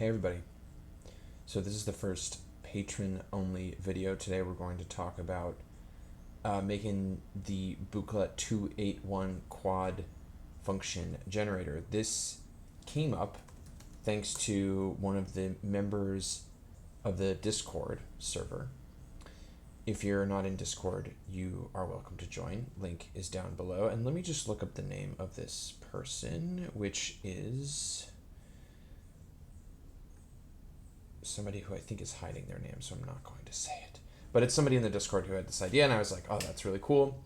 Hey everybody. So this is the first patron-only video. Today we're going to talk about making the Buchla 281 quad function generator. This came up thanks to one of the members of the Discord server. If you're not in Discord, you are welcome to join. Link is down below. And let me just look up the name of this person, which is somebody who I think is hiding their name, so I'm not going to say it. But it's somebody in the Discord who had this idea, and I was like, oh, that's really cool.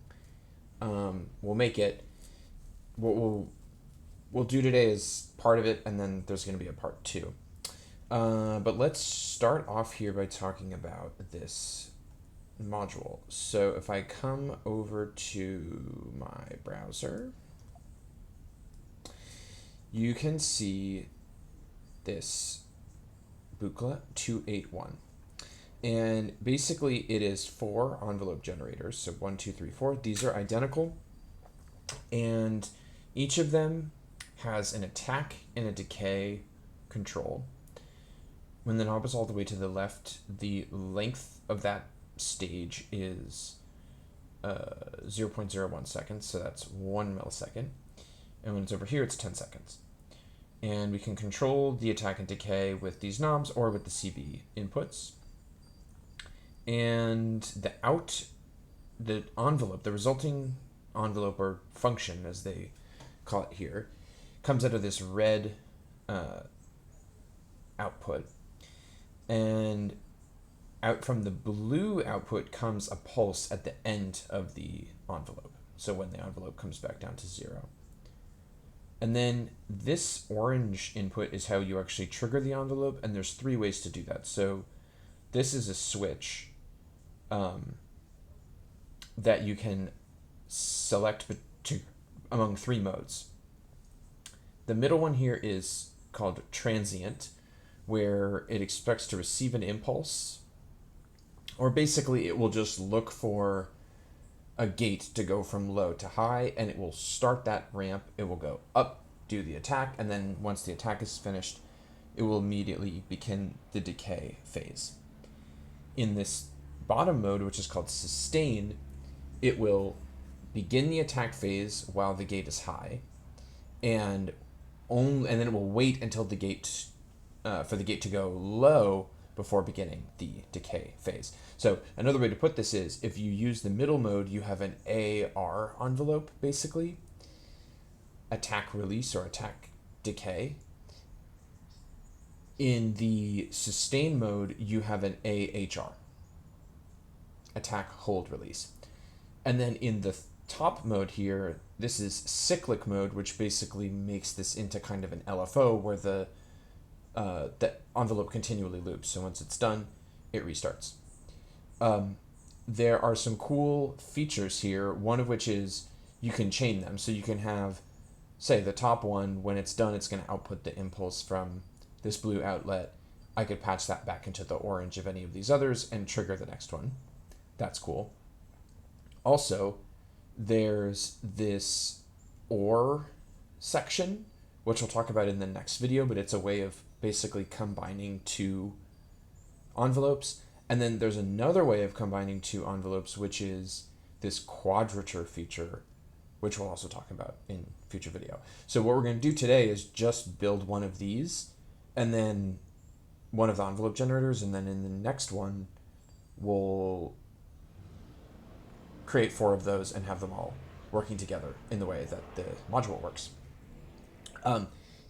We'll make it. What we'll do today is part of it, and then there's going to be a part 2. But let's start off here by talking about this module. So if I come over to my browser, you can see this Buchla 281. And basically it is 4 envelope generators. So 1, 2, 3, 4. These are identical. And each of them has an attack and a decay control. When the knob is all the way to the left, the length of that stage is 0.01 seconds. So that's 1 millisecond. And when it's over here, it's 10 seconds. And we can control the attack and decay with these knobs or with the CB inputs. And the envelope, the resulting envelope or function, as they call it here, comes out of this red output. And out from the blue output comes a pulse at the end of the envelope. So when the envelope comes back down to 0. And then this orange input is how you actually trigger the envelope, and there's 3 ways to do that. So this is a switch that you can select among 3 modes. The middle one here is called transient, where it expects to receive an impulse, or basically it will just look for a gate to go from low to high, and it will start that ramp. It will go up, do the attack, and then once the attack is finished, it will immediately begin the decay phase. In this bottom mode, which is called sustain, it will begin the attack phase while the gate is high, and then it will wait until the gate for the gate to go low before beginning the decay phase. So another way to put this is, if you use the middle mode, you have an AR envelope, basically, attack release or attack decay. In the sustain mode, you have an AHR, attack hold release. And then in the top mode here, this is cyclic mode, which basically makes this into kind of an LFO where the envelope continually loops. So once it's done, it restarts. There are some cool features here, one of which is you can chain them. So you can have, say, the top one, when it's done, it's going to output the impulse from this blue outlet. I could patch that back into the orange of any of these others and trigger the next one. That's cool. Also, there's this OR section, which we'll talk about in the next video, but it's a way of basically combining 2 envelopes. And then there's another way of combining 2 envelopes, which is this quadrature feature, which we'll also talk about in future video. So what we're going to do today is just build one of these, and then one of the envelope generators, and then in the next one, we'll create 4 of those and have them all working together in the way that the module works.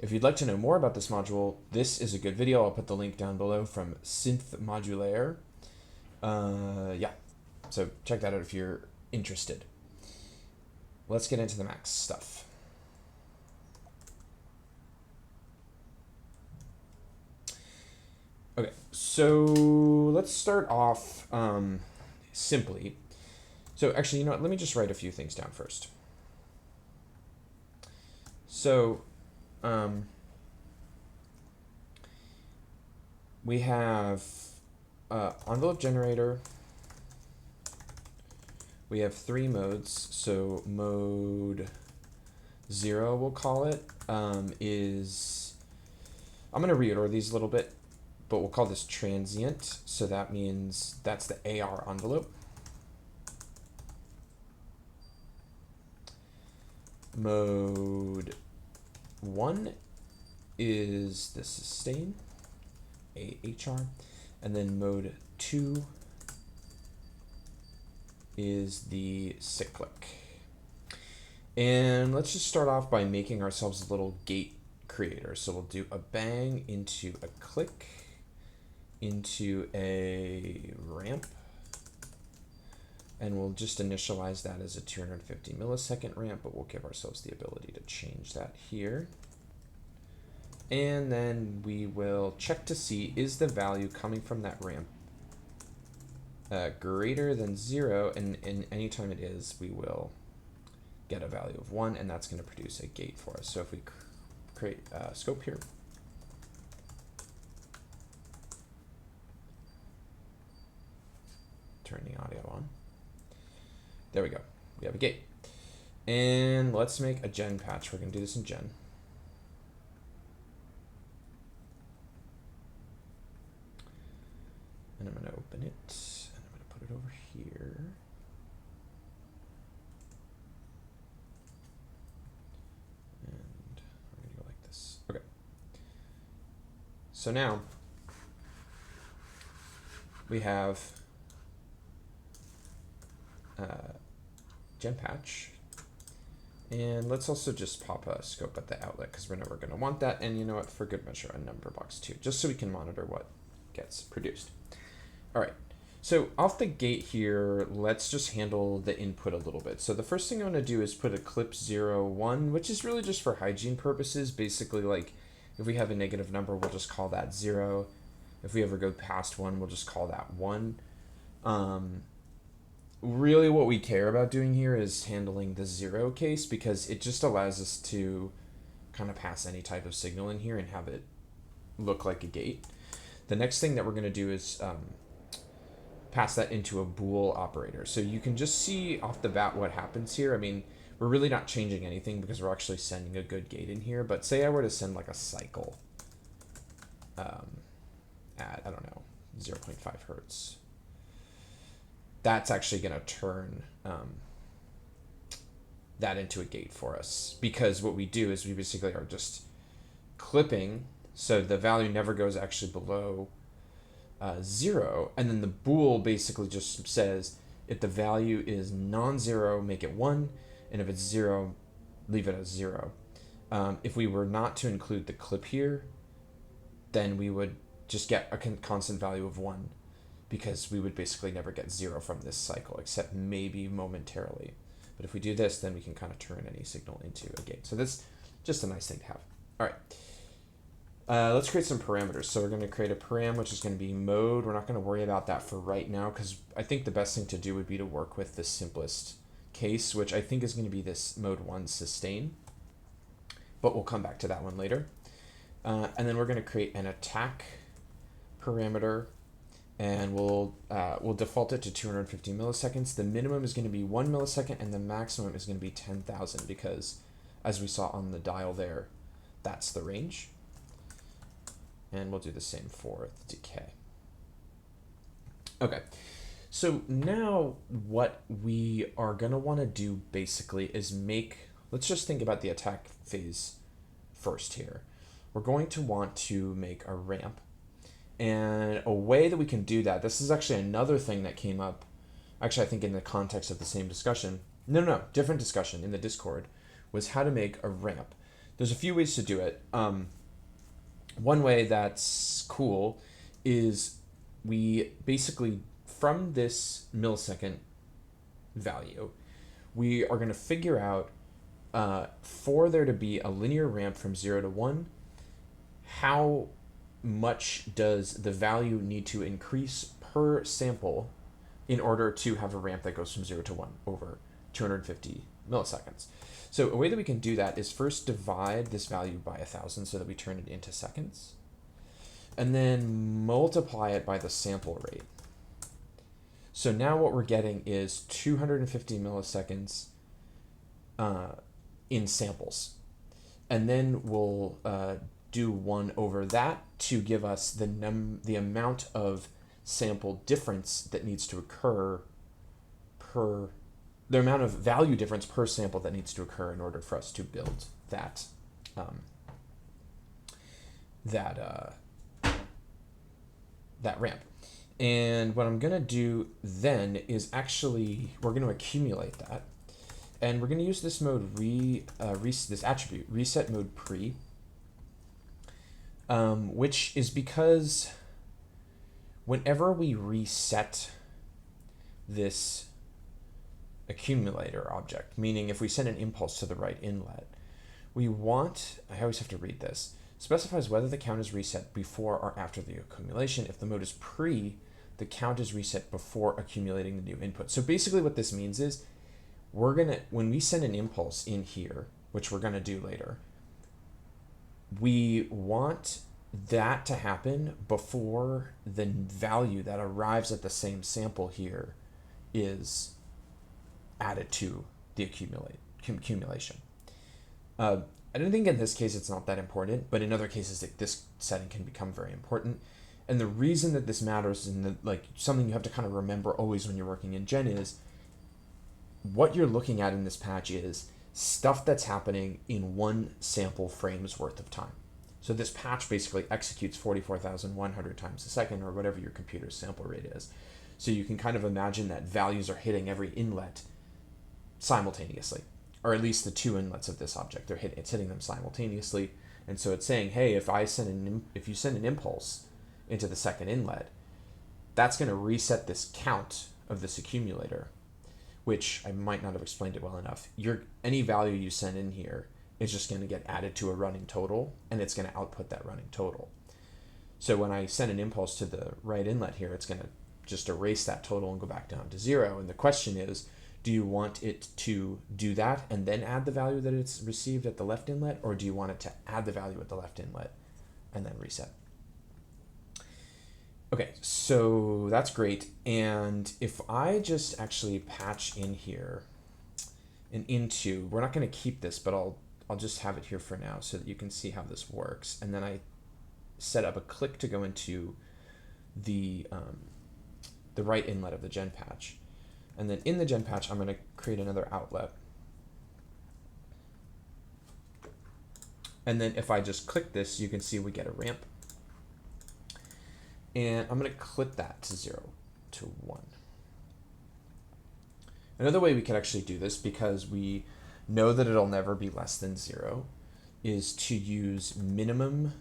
If you'd like to know more about this module, this is a good video. I'll put the link down below from Synth Modulaire. Yeah, so check that out if you're interested. Let's get into the Max stuff. Okay, so let's start off simply. So actually, you know what? Let me just write a few things down first. So we have envelope generator. We have 3 modes. So mode 0, we'll call it, is I'm going to reorder these a little bit, but we'll call this transient. So that means that's the AR envelope. Mode 1 is the sustain, AHR, and then mode 2 is the cyclic. And let's just start off by making ourselves a little gate creator. So we'll do a bang into a click, into a ramp, and we'll just initialize that as a 250 millisecond ramp, but we'll give ourselves the ability to change that here. And then we will check to see, is the value coming from that ramp greater than 0, and anytime it is, we will get a value of 1, and that's going to produce a gate for us. So if we create a scope here, turn the audio on. There we go. We have a gate. And let's make a gen patch. We're going to do this in gen. And I'm going to open it, and I'm going to put it over here. And I'm going to go like this. Okay. So now we have gen patch, and let's also just pop a scope at the outlet because we're never going to want that. And you know what, for good measure, a number box too, just so we can monitor what gets produced. All right, so off the gate here, let's just handle the input a little bit. So the first thing I'm going to do is put a clip 0, 1, which is really just for hygiene purposes. Basically, like if we have a negative number, we'll just call that 0. If we ever go past 1, we'll just call that 1. Really what we care about doing here is handling the 0 case, because it just allows us to kind of pass any type of signal in here and have it look like a gate. The next thing that we're going to do is pass that into a bool operator. So you can just see off the bat what happens here. I mean, we're really not changing anything because we're actually sending a good gate in here. But say I were to send like a cycle at, I don't know, 0.5 hertz. That's actually going to turn that into a gate for us, because what we do is we basically are just clipping, so the value never goes actually below 0, and then the bool basically just says if the value is non-zero, make it 1, and if it's 0, leave it as 0. If we were not to include the clip here, then we would just get a constant value of 1, because we would basically never get 0 from this cycle, except maybe momentarily. But if we do this, then we can kind of turn any signal into a gate. So that's just a nice thing to have. All right, let's create some parameters. So we're going to create a param, which is going to be mode. We're not going to worry about that for right now, because I think the best thing to do would be to work with the simplest case, which I think is going to be this mode 1 sustain. But we'll come back to that one later. And then we're going to create an attack parameter, and we'll default it to 250 milliseconds. The minimum is going to be 1 millisecond, and the maximum is going to be 10,000, because as we saw on the dial there, that's the range. And we'll do the same for the decay. Okay, so now what we are going to want to do basically is let's just think about the attack phase first here. We're going to want to make a ramp. And a way that we can do that, this is actually another thing that came up, actually I think in the context of the same discussion, no, different discussion in the Discord, was how to make a ramp. There's a few ways to do it. One way that's cool is we basically, from this millisecond value, we are going to figure out for there to be a linear ramp from 0 to 1, how much does the value need to increase per sample in order to have a ramp that goes from 0 to 1 over 250 milliseconds. So a way that we can do that is first divide this value by 1,000 so that we turn it into seconds, and then multiply it by the sample rate. So now what we're getting is 250 milliseconds in samples. And then we'll do 1 over that to give us the amount of sample difference that needs to occur the amount of value difference per sample that needs to occur in order for us to build that that ramp. And what I'm going to do then is actually, we're going to accumulate that. And we're going to use this mode, this attribute, reset mode pre, which is because whenever we reset this accumulator object, meaning if we send an impulse to the right inlet, we want, I always have to read this, specifies whether the count is reset before or after the accumulation. If the mode is pre, the count is reset before accumulating the new input. So basically what this means is when we send an impulse in here, which we're gonna do later, we want that to happen before the value that arrives at the same sample here is added to the accumulation. I don't think in this case it's not that important, but in other cases this setting can become very important. And the reason that this matters, and something you have to kind of remember always when you're working in Gen, is what you're looking at in this patch is stuff that's happening in one sample frame's worth of time. So this patch basically executes 44,100 times a second, or whatever your computer's sample rate is. So you can kind of imagine that values are hitting every inlet simultaneously, or at least the two inlets of this object. It's hitting them simultaneously, and so it's saying, hey, if you send an impulse into the second inlet, that's going to reset this count of this accumulator, which I might not have explained it well enough. Any value you send in here is just going to get added to a running total, and it's going to output that running total. So when I send an impulse to the right inlet here, it's going to just erase that total and go back down to 0. And the question is, do you want it to do that and then add the value that it's received at the left inlet, or do you want it to add the value at the left inlet and then reset? Okay, so that's great. And if I just actually patch in here and into, we're not going to keep this, but I'll just have it here for now so that you can see how this works. And then I set up a click to go into the right inlet of the gen patch. And then in the gen patch, I'm going to create another outlet. And then if I just click this, you can see we get a ramp. And I'm going to clip that to 0 to 1. Another way we can actually do this, because we know that it'll never be less than 0, is to use minimum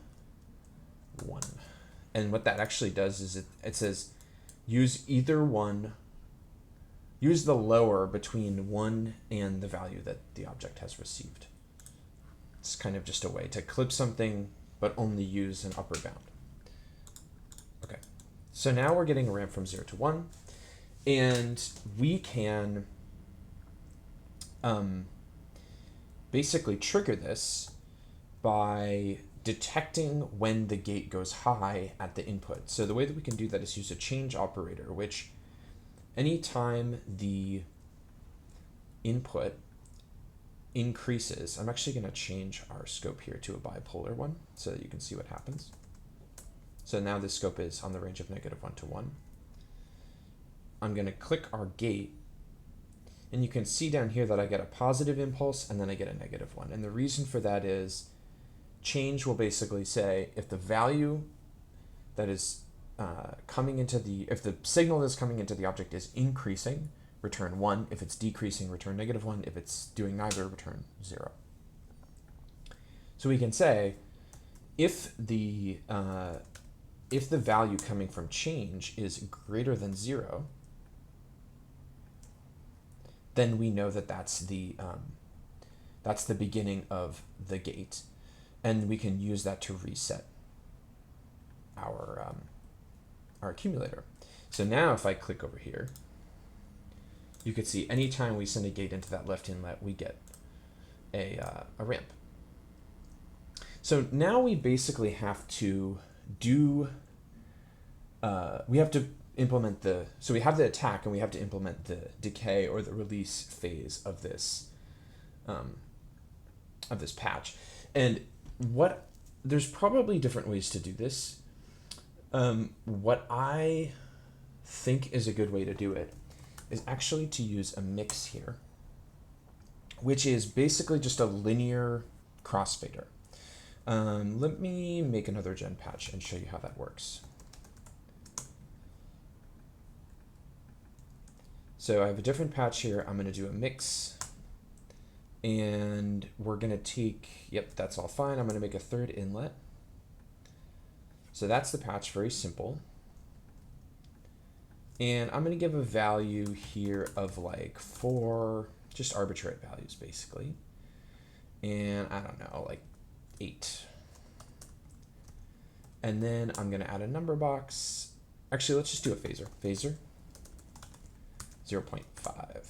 1. And what that actually does is it says use use the lower between 1 and the value that the object has received. It's kind of just a way to clip something, but only use an upper bound. Okay, so now we're getting a ramp from 0 to 1, and we can basically trigger this by detecting when the gate goes high at the input. So the way that we can do that is use a change operator, which anytime the input increases, I'm actually going to change our scope here to a bipolar one so that you can see what happens. So now this scope is on the range of -1 to 1. I'm going to click our gate, and you can see down here that I get a positive impulse and then I get a -1. And the reason for that is change will basically say if the value that is if the signal that's coming into the object is increasing, return 1. If it's decreasing, return -1. If it's doing neither, return 0. So we can say if the value coming from change is greater than 0, then we know that that's the beginning of the gate, and we can use that to reset our accumulator. So now if I click over here, you can see anytime we send a gate into that left inlet, we get a ramp. So now we basically have to implement so we have the attack and we have to implement the decay or the release phase of this patch. And what there's probably different ways to do this. What I think is a good way to do it is actually to use a mix here, which is basically just a linear crossfader. Let me make another gen patch and show you how that works. So I have a different patch here. I'm going to do a mix, and we're going to take, yep, that's all fine. I'm going to make a third inlet. So that's the patch, very simple. And I'm going to give a value here of like 4, just arbitrary values basically. And I don't know, like 8. And then I'm going to add a number box. Actually, let's just do a phasor. Phasor 0.5.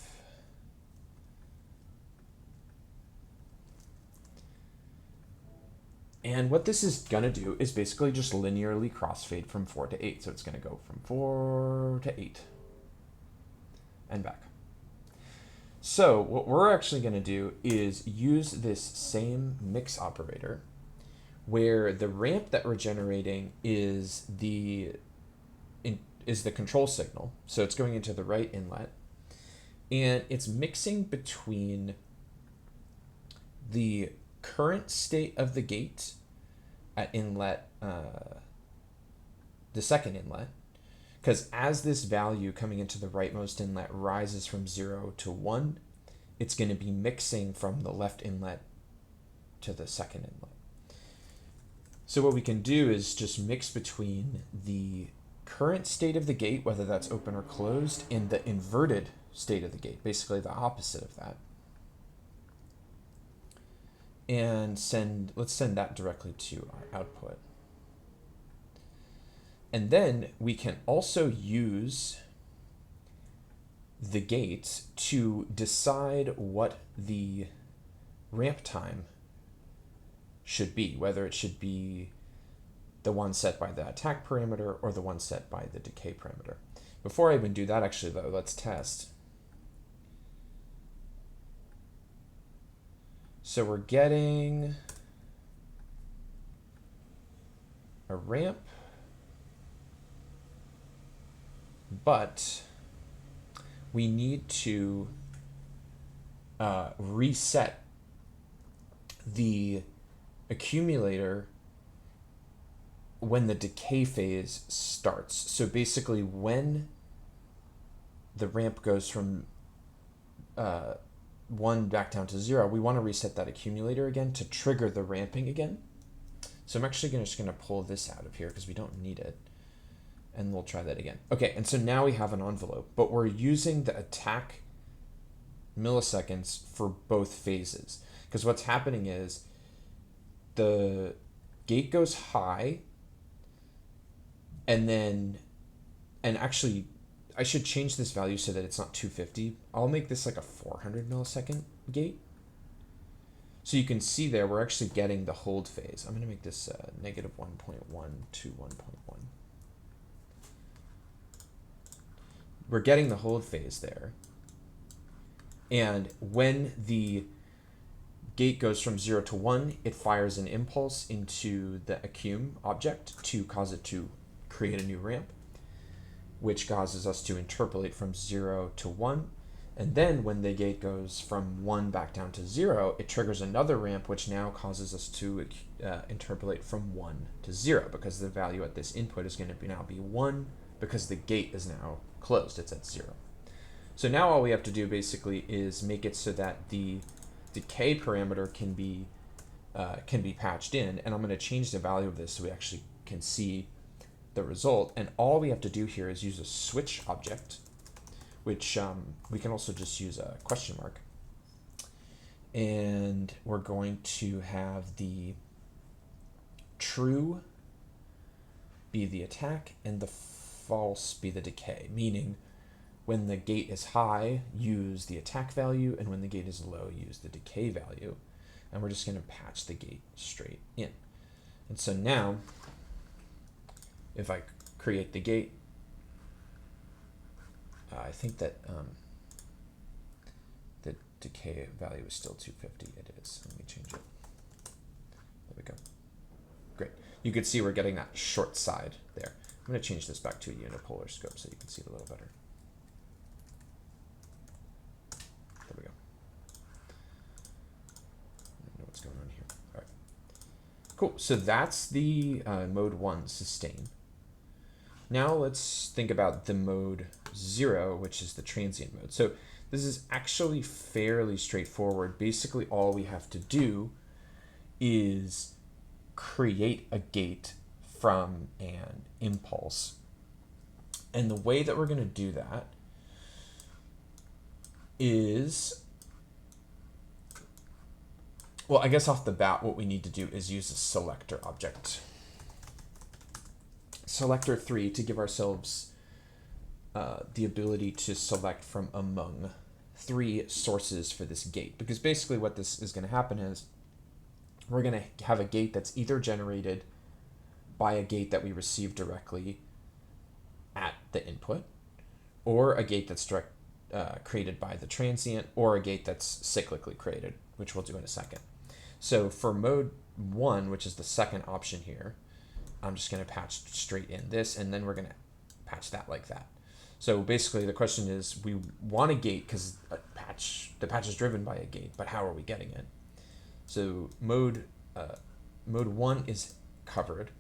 And what this is going to do is basically just linearly crossfade from 4 to 8. So it's going to go from 4 to 8 and back. So what we're actually going to do is use this same mix operator where the ramp that we're generating is the control signal. So it's going into the right inlet, and it's mixing between the current state of the gate at inlet, the second inlet, because as this value coming into the rightmost inlet rises from 0 to 1, it's going to be mixing from the left inlet to the second inlet. So what we can do is just mix between the current state of the gate, whether that's open or closed, and the inverted state of the gate, basically the opposite of that. And let's send that directly to our output. And then we can also use the gate to decide what the ramp time should be, whether it should be the one set by the attack parameter or the one set by the decay parameter. Before I even do that, actually, though, let's test. So we're getting a ramp, but we need to reset the accumulator when the decay phase starts. So basically when the ramp goes from 1 back down to 0, we want to reset that accumulator again to trigger the ramping again. So I'm actually just going to pull this out of here because we don't need it. And we'll try that again. Okay, and so now we have an envelope, but we're using the attack milliseconds for both phases. Because what's happening is the gate goes high, and actually, I should change this value so that it's not 250. I'll make this like a 400 millisecond gate. So you can see there, we're actually getting the hold phase. I'm going to make this negative 1.1 to 1.1. We're getting the hold phase there. And when the gate goes from 0 to 1, it fires an impulse into the accum object to cause it to create a new ramp, which causes us to interpolate from 0 to 1. And then when the gate goes from 1 back down to 0, it triggers another ramp, which now causes us to interpolate from 1 to 0, because the value at this input is going to now be 1, because the gate is now closed, it's at 0. So now all we have to do basically is make it so that the decay parameter can be patched in, and I'm going to change the value of this so we actually can see the result. And all we have to do here is use a switch object, which we can also just use a question mark. And we're going to have the true be the attack and the false be the decay, meaning when the gate is high, use the attack value, and when the gate is low, use the decay value. And we're just going to patch the gate straight in. And so now, if I create the gate, I think that the decay value is still 250. It is. Let me change it. There we go. you could see we're getting that short side there. I'm going to change this back to a unipolar scope so you can see it a little better. There we go. I don't know what's going on here. All right. Cool. So that's the mode 1 sustain. Now let's think about the mode 0, which is the transient mode. So this is actually fairly straightforward. Basically, all we have to do is create a gate from an impulse. And the way that we're going to do that is, well, I guess off the bat, what we need to do is use a selector object. Selector 3 to give ourselves the ability to select from among 3 sources for this gate. Because basically what this is going to happen is we're going to have a gate that's either generated by a gate that we receive directly at the input, or a gate that's created by the transient, or a gate that's cyclically created, which we'll do in a second. So for mode 1, which is the second option here, I'm just going to patch straight in this, and then we're going to patch that like that. So basically the question is, we want a gate because the patch is driven by a gate, but how are we getting it? So mode 1 is covered.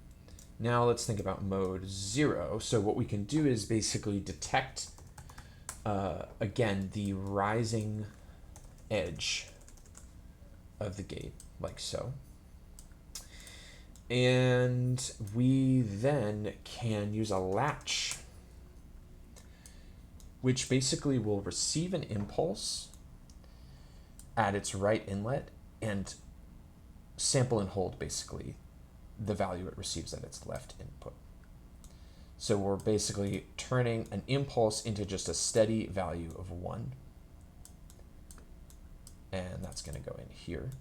Now let's think about mode 0. So what we can do is basically detect, again, the rising edge of the gate, like so. And we then can use a latch, which basically will receive an impulse at its right inlet and sample and hold basically the value it receives at its left input. So we're basically turning an impulse into just a steady value of 1. And that's going to go in here.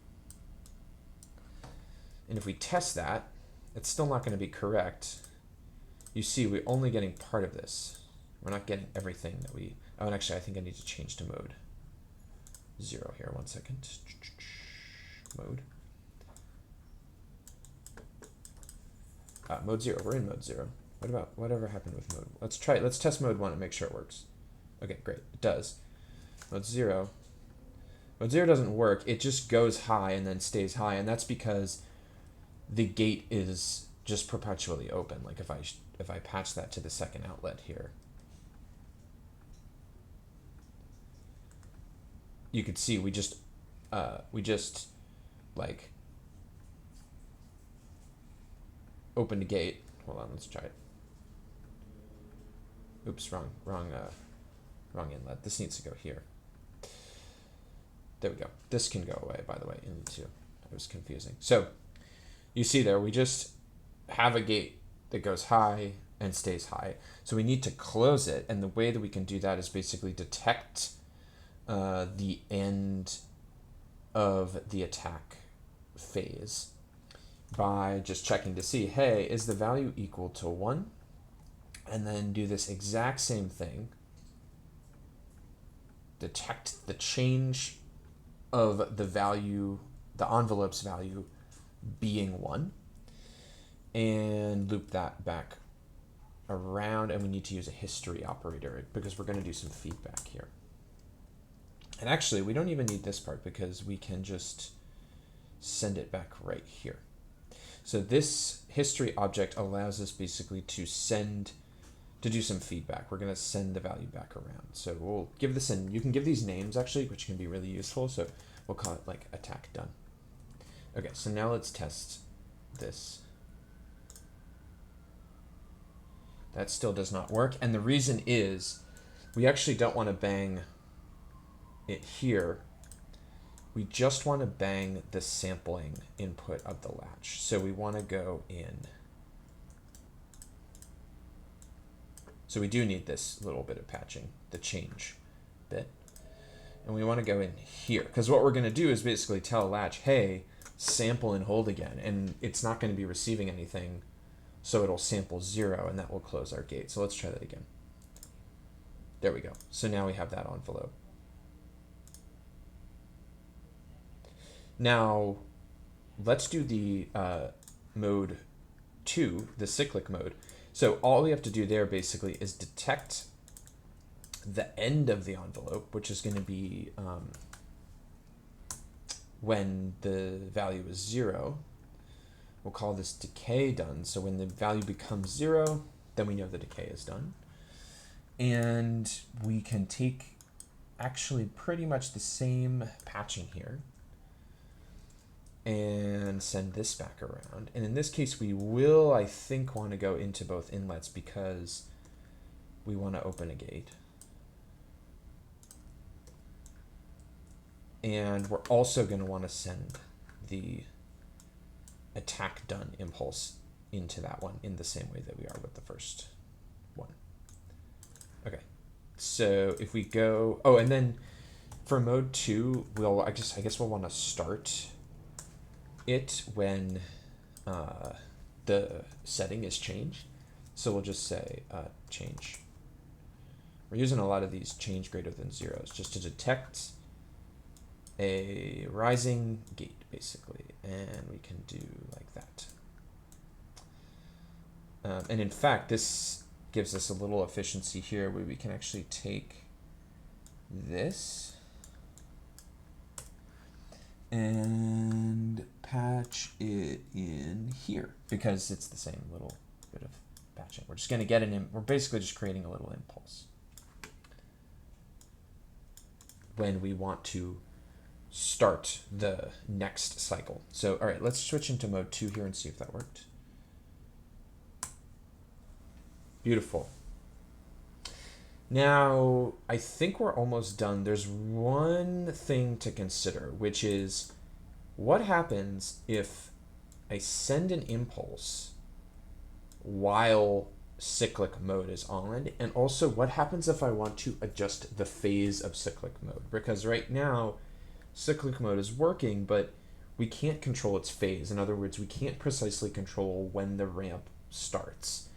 And if we test that, it's still not going to be correct. You see, we're only getting part of this. We're not getting everything that we... Oh, and actually, I think I need to change to mode 0 here. 1 second. Mode. Mode 0. We're in mode 0. What about whatever happened with mode? Let's try it. Let's test mode 1 and make sure it works. Okay, great. It does. Mode 0. Mode 0 doesn't work. It just goes high and then stays high, and that's because the gate is just perpetually open. Like if I patch that to the second outlet here, you could see we just like opened a gate. Hold on, let's try it. Oops, wrong inlet. This needs to go here. There we go. This can go away, by the way, into. It was confusing. So you see there, we just have a gate that goes high and stays high. So we need to close it, and the way that we can do that is basically detect the end of the attack phase by just checking to see, hey, is the value equal to 1? And then do this exact same thing. Detect the change of the value, the envelope's value being 1, and loop that back around, and we need to use a history operator because we're going to do some feedback here. And actually, we don't even need this part because we can just send it back right here. So this history object allows us basically to do some feedback. We're going to send the value back around. So we'll give this you can give these names actually, which can be really useful. So we'll call it like attack done. Okay, so now let's test this. That still does not work. And the reason is we actually don't want to bang it here. We just want to bang the sampling input of the latch. So we want to go in. So we do need this little bit of patching, the change bit. And we want to go in here, because what we're going to do is basically tell latch, hey, sample and hold again. And it's not going to be receiving anything, so it'll sample 0, and that will close our gate. So let's try that again. There we go. So now we have that envelope. Now, let's do the mode 2, the cyclic mode. So all we have to do there basically is detect the end of the envelope, which is going to be when the value is 0. We'll call this decay done. So when the value becomes 0, then we know the decay is done. And we can take actually pretty much the same patching here and send this back around. And in this case, we will, I think, want to go into both inlets because we want to open a gate. And we're also going to want to send the attack done impulse into that one in the same way that we are with the first one. Okay, so if we go, oh, and then for mode 2, I guess we'll want to start it when the setting is changed. So we'll just say change. We're using a lot of these change greater than zeros just to detect a rising gate, basically, and we can do like that. And in fact, this gives us a little efficiency here where we can actually take this and patch it in here because it's the same little bit of patching. We're just going to get we're basically just creating a little impulse when we want to start the next cycle. So, all right, let's switch into mode 2 here and see if that worked. Beautiful. Now, I think we're almost done. There's one thing to consider, which is what happens if I send an impulse while cyclic mode is on, and also what happens if I want to adjust the phase of cyclic mode, because right now cyclic mode is working, but we can't control its phase. In other words, we can't precisely control when the ramp starts,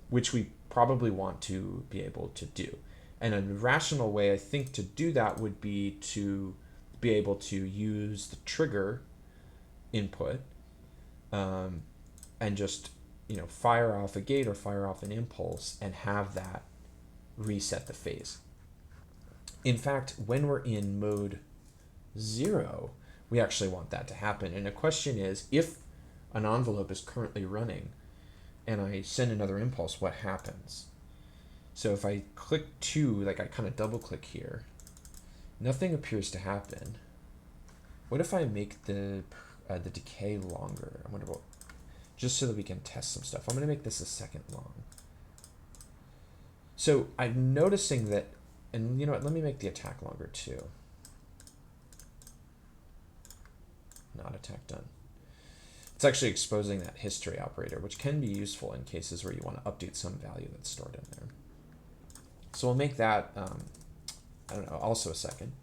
which we probably want to be able to do. And a rational way, I think, to do that would be to be able to use the trigger input and just fire off a gate or fire off an impulse and have that reset the phase. In fact, when we're in mode 0, we actually want that to happen. And the question is, if an envelope is currently running and I send another impulse, what happens? So if I click 2, like I kind of double click here, nothing appears to happen. What if I make the decay longer? I wonder what, just so that we can test some stuff. I'm going to make this a second long. So I'm noticing that, and you know what, let me make the attack longer too. Not attack done. It's actually exposing that history operator, which can be useful in cases where you want to update some value that's stored in there. So we'll make that, I don't know, also a second.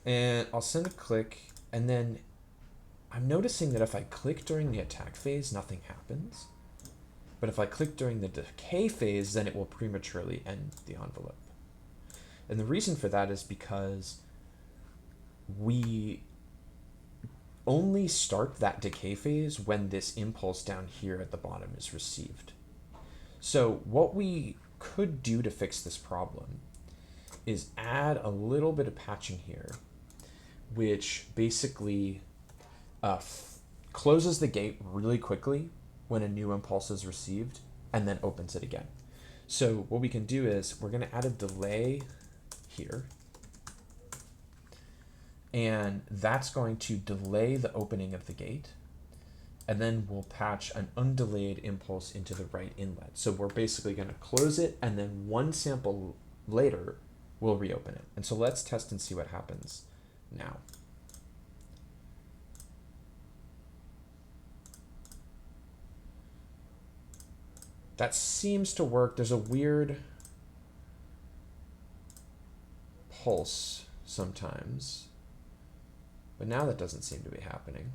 And I'll send a click, and then I'm noticing that if I click during the attack phase, nothing happens. But if I click during the decay phase, then it will prematurely end the envelope. And the reason for that is because we only start that decay phase when this impulse down here at the bottom is received. So what we could do to fix this problem is add a little bit of patching here, which basically closes the gate really quickly when a new impulse is received and then opens it again. So what we can do is we're going to add a delay here, and that's going to delay the opening of the gate, and then we'll patch an undelayed impulse into the right inlet. So we're basically going to close it, and then one sample later we'll reopen it. And so let's test and see what happens now. That seems to work. There's a weird pulse sometimes, but now that doesn't seem to be happening.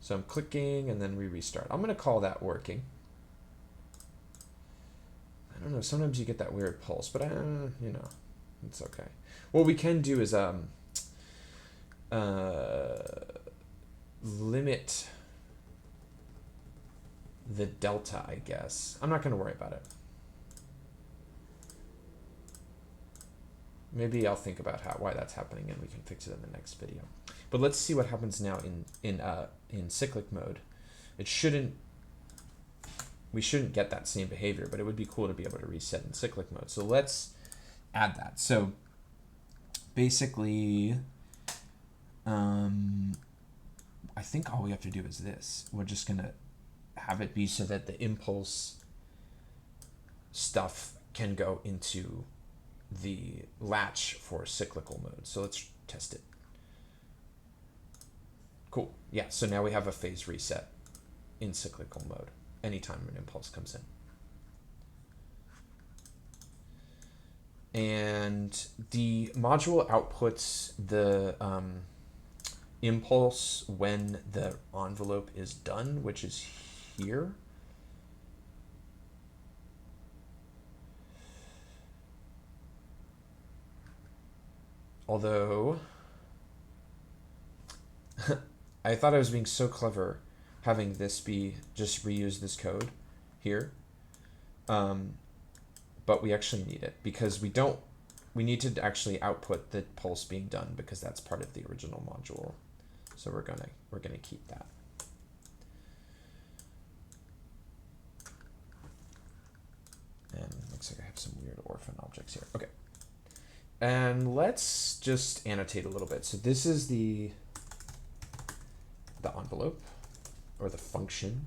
So I'm clicking and then we restart. I'm going to call that working. I don't know, sometimes you get that weird pulse, but you know, it's okay. What we can do is limit the delta, I guess. I'm not going to worry about it. Maybe I'll think about why that's happening, and we can fix it in the next video. But let's see what happens now in cyclic mode. We shouldn't get that same behavior, but it would be cool to be able to reset in cyclic mode. So let's add that. So basically, I think all we have to do is this. We're just gonna have it be so that the impulse stuff can go into the latch for cyclical mode. So let's test it. Cool. Yeah, so now we have a phase reset in cyclical mode anytime an impulse comes in. And the module outputs the impulse when the envelope is done, which is here. Although, I thought I was being so clever having this be just reuse this code here. But we actually need it because we need to actually output the pulse being done because that's part of the original module. So we're gonna keep that. And looks like I have some weird orphan objects here. Okay. And let's just annotate a little bit. So this is the envelope or the function.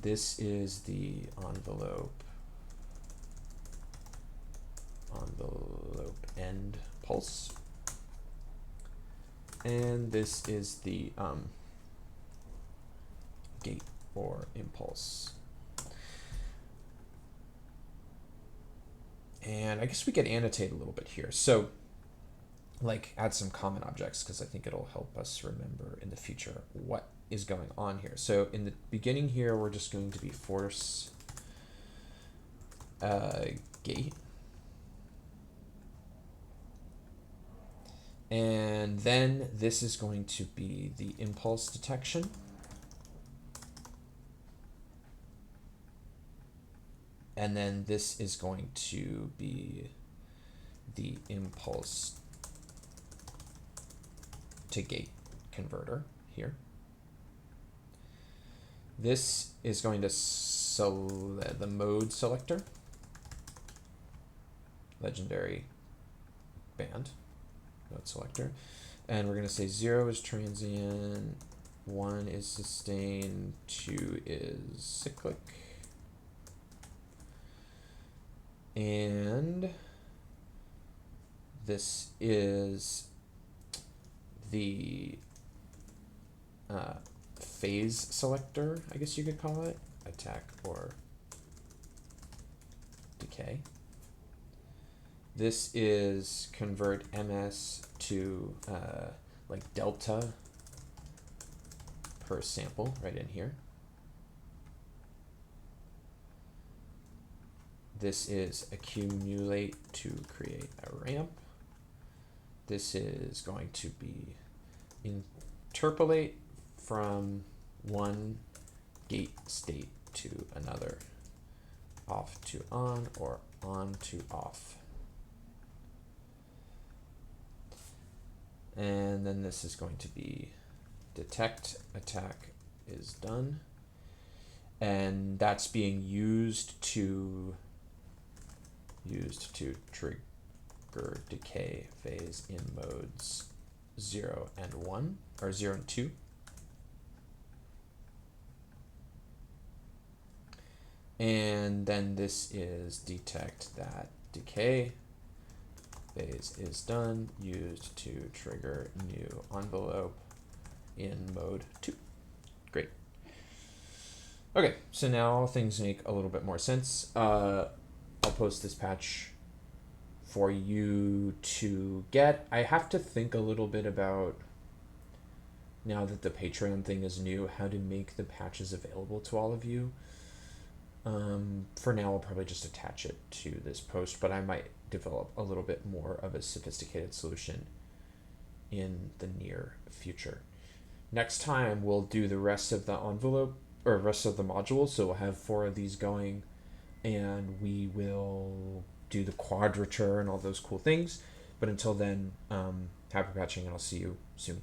This is the envelope end pulse. And this is the gate or impulse. And I guess we could annotate a little bit here. So like add some common objects because I think it'll help us remember in the future what is going on here. So in the beginning here, we're just going to be force gate. And then this is going to be the impulse detection. And then this is going to be the impulse to gate converter here. This is going to select the mode selector, legendary band, mode selector. And we're going to say 0 is transient, 1 is sustained, 2 is cyclic. And this is the phase selector, I guess you could call it, attack or decay. This is convert MS to like delta per sample right in here. This is accumulate to create a ramp. This is going to be interpolate from one gate state to another, off to on or on to off. And then this is going to be detect attack is done. And that's being used to trigger decay phase in modes 0 and 1, or 0 and 2. And then this is detect that decay phase is done, used to trigger new envelope in mode 2. Great. Okay, so now things make a little bit more sense. I'll post this patch for you to get. I have to think a little bit about, now that the Patreon thing is new, how to make the patches available to all of you. For now, I'll probably just attach it to this post, but I might develop a little bit more of a sophisticated solution in the near future. Next time, we'll do the rest of the envelope or rest of the module. So we'll have 4 of these going, and we will do the quadrature and all those cool things. But until then, happy patching, and I'll see you soon.